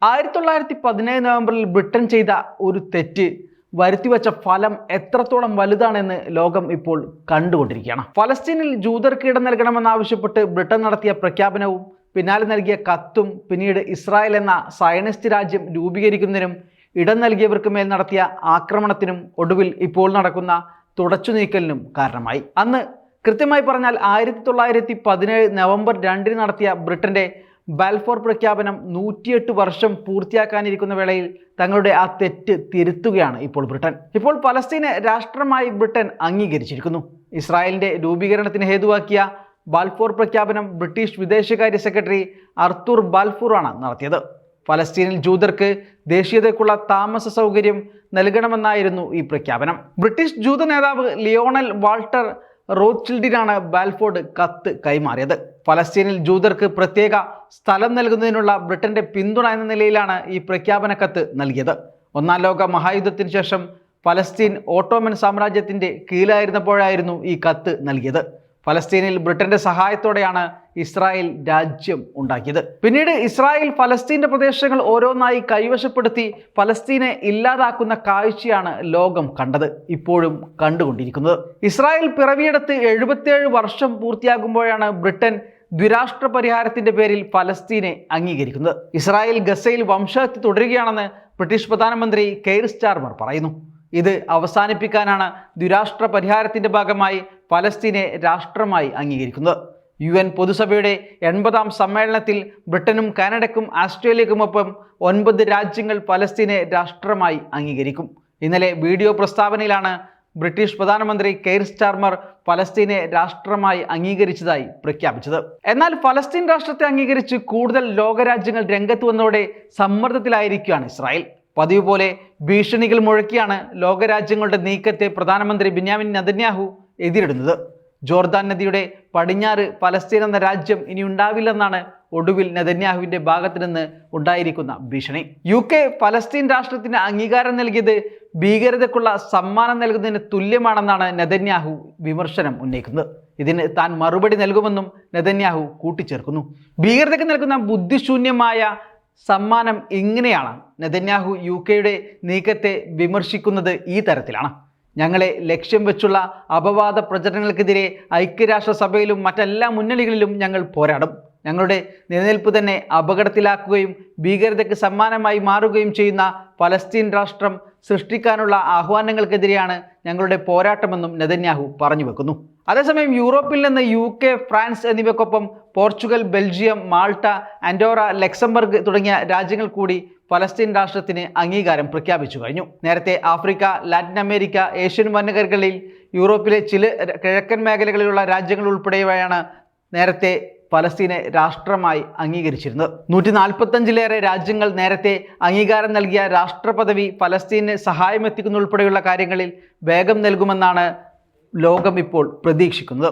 1917 നവംബറിൽ ബ്രിട്ടൻ ചെയ്ത ഒരു തെറ്റ് വരുത്തിവെച്ച ഫലം എത്രത്തോളം വലുതാണെന്ന് ലോകം ഇപ്പോൾ കണ്ടുകൊണ്ടിരിക്കുകയാണ്. ഫലസ്തീനിൽ ജൂതർക്ക് ഇടം നൽകണമെന്നാവശ്യപ്പെട്ട് ബ്രിട്ടൻ നടത്തിയ പ്രഖ്യാപനവും പിന്നാലെ നൽകിയ കത്തും പിന്നീട് ഇസ്രായേൽ എന്ന സയനിസ്റ്റ് രാജ്യം രൂപീകരിക്കുന്നതിനും ഇടം നൽകിയവർക്ക് മേൽ നടത്തിയ ആക്രമണത്തിനും ഒടുവിൽ ഇപ്പോൾ നടക്കുന്ന തുടച്ചുനീക്കലിനും കാരണമായി. അന്ന് കൃത്യമായി പറഞ്ഞാൽ 1917 നവംബർ 2 നടത്തിയ ബ്രിട്ടന്റെ ബാൽഫോർ പ്രഖ്യാപനം 108 വർഷം പൂർത്തിയാക്കാനിരിക്കുന്ന വേളയിൽ തങ്ങളുടെ ആ തെറ്റ് തിരുത്തുകയാണ് ഇപ്പോൾ ബ്രിട്ടൻ. ഇപ്പോൾ പലസ്തീനെ രാഷ്ട്രമായി ബ്രിട്ടൻ അംഗീകരിച്ചിരിക്കുന്നു. ഇസ്രായേലിന്റെ രൂപീകരണത്തിന് ഹേതുവാക്കിയ ബാൽഫോർ പ്രഖ്യാപനം ബ്രിട്ടീഷ് വിദേശകാര്യ സെക്രട്ടറി അർത്തൂർ ബാൽഫൂർ ആണ് നടത്തിയത്. ഫലസ്തീനിൽ ജൂതർക്ക് ദേശീയതയ്ക്കുള്ള താമസ സൗകര്യം നൽകണമെന്നായിരുന്നു ഈ പ്രഖ്യാപനം. ബ്രിട്ടീഷ് ജൂത നേതാവ് ലിയോണൽ വാൾട്ടർ റോത്ത്ഷിൽഡിനാണ് ബാൽഫോർഡ് കത്ത് കൈമാറിയത്. ഫലസ്തീനിൽ ജൂതർക്ക് പ്രത്യേക സ്ഥലം നൽകുന്നതിനുള്ള ബ്രിട്ടന്റെ പിന്തുണ എന്ന നിലയിലാണ് ഈ പ്രഖ്യാപന കത്ത് നൽകിയത്. ഒന്നാം ലോക മഹായുദ്ധത്തിന് ശേഷം ഫലസ്തീൻ ഓട്ടോമൻ സാമ്രാജ്യത്തിന്റെ കീഴിലായിരുന്നപ്പോഴായിരുന്നു ഈ കത്ത് നൽകിയത്. ഫലസ്തീനിൽ ബ്രിട്ടന്റെ സഹായത്തോടെയാണ് ഇസ്രായേൽ രാജ്യം ഉണ്ടാക്കിയത്. പിന്നീട് ഇസ്രായേൽ ഫലസ്തീന്റെ പ്രദേശങ്ങൾ ഓരോന്നായി കൈവശപ്പെടുത്തി ഫലസ്തീനെ ഇല്ലാതാക്കുന്ന കാഴ്ചയാണ് ലോകം കണ്ടത്, ഇപ്പോഴും കണ്ടുകൊണ്ടിരിക്കുന്നത്. ഇസ്രായേൽ പിറവിയെടുത്ത് 77 വർഷം പൂർത്തിയാകുമ്പോഴാണ് ബ്രിട്ടൻ ദ്വിരാഷ്ട്ര പരിഹാരത്തിന്റെ പേരിൽ ഫലസ്തീനെ അംഗീകരിക്കുന്നത്. ഇസ്രായേൽ ഗസയിൽ വംശഹത്യ തുടരുകയാണെന്ന് ബ്രിട്ടീഷ് പ്രധാനമന്ത്രി കെയർ സ്റ്റാർമർ പറയുന്നു. ഇത് അവസാനിപ്പിക്കാനാണ് ദ്വിരാഷ്ട്ര പരിഹാരത്തിന്റെ ഭാഗമായി ഫലസ്തീനെ രാഷ്ട്രമായി അംഗീകരിക്കുന്നത്. UN പൊതുസഭയുടെ 80ാം സമ്മേളനത്തിൽ ബ്രിട്ടനും കാനഡയ്ക്കും ആസ്ട്രേലിയക്കുമൊപ്പം 9 രാജ്യങ്ങൾ ഫലസ്തീനെ രാഷ്ട്രമായി അംഗീകരിക്കും. ഇന്നലെ വീഡിയോ പ്രസ്താവനയിലാണ് ബ്രിട്ടീഷ് പ്രധാനമന്ത്രി കെയർ സ്റ്റാർമർ ഫലസ്തീനെ രാഷ്ട്രമായി അംഗീകരിച്ചതായി പ്രഖ്യാപിച്ചത്. എന്നാൽ ഫലസ്തീൻ രാഷ്ട്രത്തെ അംഗീകരിച്ച് കൂടുതൽ ലോകരാജ്യങ്ങൾ രംഗത്ത് വന്നതോടെ സമ്മർദ്ദത്തിലായിരിക്കുകയാണ് ഇസ്രായേൽ. പതിവ് പോലെ ഭീഷണികൾ മുഴക്കിയാണ് ലോകരാജ്യങ്ങളുടെ നീക്കത്തെ പ്രധാനമന്ത്രി ബെന്യാമിൻ നെതന്യാഹു എതിരിടുന്നത്. ജോർദാൻ നദിയുടെ പടിഞ്ഞാറ് ഫലസ്തീൻ എന്ന രാജ്യം ഇനി ഉണ്ടാവില്ലെന്നാണ് ഒടുവിൽ നെതന്യാഹുവിന്റെ ഭാഗത്ത് നിന്ന് ഉണ്ടായിരിക്കുന്ന ഭീഷണി. UK ഫലസ്തീൻ രാഷ്ട്രത്തിന് അംഗീകാരം നൽകിയത് ഭീകരതയ്ക്കുള്ള സമ്മാനം നൽകുന്നതിന് തുല്യമാണെന്നാണ് നെതന്യാഹു വിമർശനം ഉന്നയിക്കുന്നത്. ഇതിന് താൻ മറുപടി നൽകുമെന്നും നെതന്യാഹു കൂട്ടിച്ചേർക്കുന്നു. ഭീകരതയ്ക്ക് നൽകുന്ന ബുദ്ധിശൂന്യമായ സമ്മാനം ഇങ്ങനെയാണ്. നെതന്യാഹു UKയുടെ നീക്കത്തെ വിമർശിക്കുന്നത് ഈ തരത്തിലാണ്: ഞങ്ങളെ ലക്ഷ്യം വെച്ചുള്ള അപവാദ പ്രചരണങ്ങൾക്കെതിരെ ഐക്യരാഷ്ട്രസഭയിലും മറ്റെല്ലാ മുന്നണികളിലും ഞങ്ങൾ പോരാടും. ഞങ്ങളുടെ നിലനിൽപ്പ് തന്നെ അപകടത്തിലാക്കുകയും ഭീകരതയ്ക്ക് സമ്മാനമായി മാറുകയും ചെയ്യുന്ന ഫലസ്തീൻ രാഷ്ട്രം സൃഷ്ടിക്കാനുള്ള ആഹ്വാനങ്ങൾക്കെതിരെയാണ് ഞങ്ങളുടെ പോരാട്ടമെന്നും നെതന്യാഹു പറഞ്ഞു വെക്കുന്നു. അതേസമയം യൂറോപ്പിൽ നിന്ന് UK, ഫ്രാൻസ് എന്നിവയ്ക്കൊപ്പം പോർച്ചുഗൽ, ബെൽജിയം, മാൾട്ട, ആൻഡോറ, ലക്സംബർഗ് തുടങ്ങിയ രാജ്യങ്ങൾ കൂടി ഫലസ്തീൻ രാഷ്ട്രത്തിന് അംഗീകാരം പ്രഖ്യാപിച്ചു കഴിഞ്ഞു. നേരത്തെ ആഫ്രിക്ക, ലാറ്റിൻ അമേരിക്ക, ഏഷ്യൻ വൻകരകളിൽ യൂറോപ്പിലെ ചില കിഴക്കൻ മേഖലകളിലുള്ള രാജ്യങ്ങൾ ഉൾപ്പെടെയാണ് നേരത്തെ ഫലസ്തീനെ രാഷ്ട്രമായി അംഗീകരിച്ചിരുന്നത്. 145ലേറെ രാജ്യങ്ങൾ നേരത്തെ അംഗീകാരം നൽകിയ രാഷ്ട്രപദവി ഫലസ്തീന് സഹായം എത്തിക്കുന്ന ഉൾപ്പെടെയുള്ള കാര്യങ്ങളിൽ വേഗം നൽകുമെന്നാണ് ലോകം ഇപ്പോൾ പ്രതീക്ഷിക്കുന്നത്.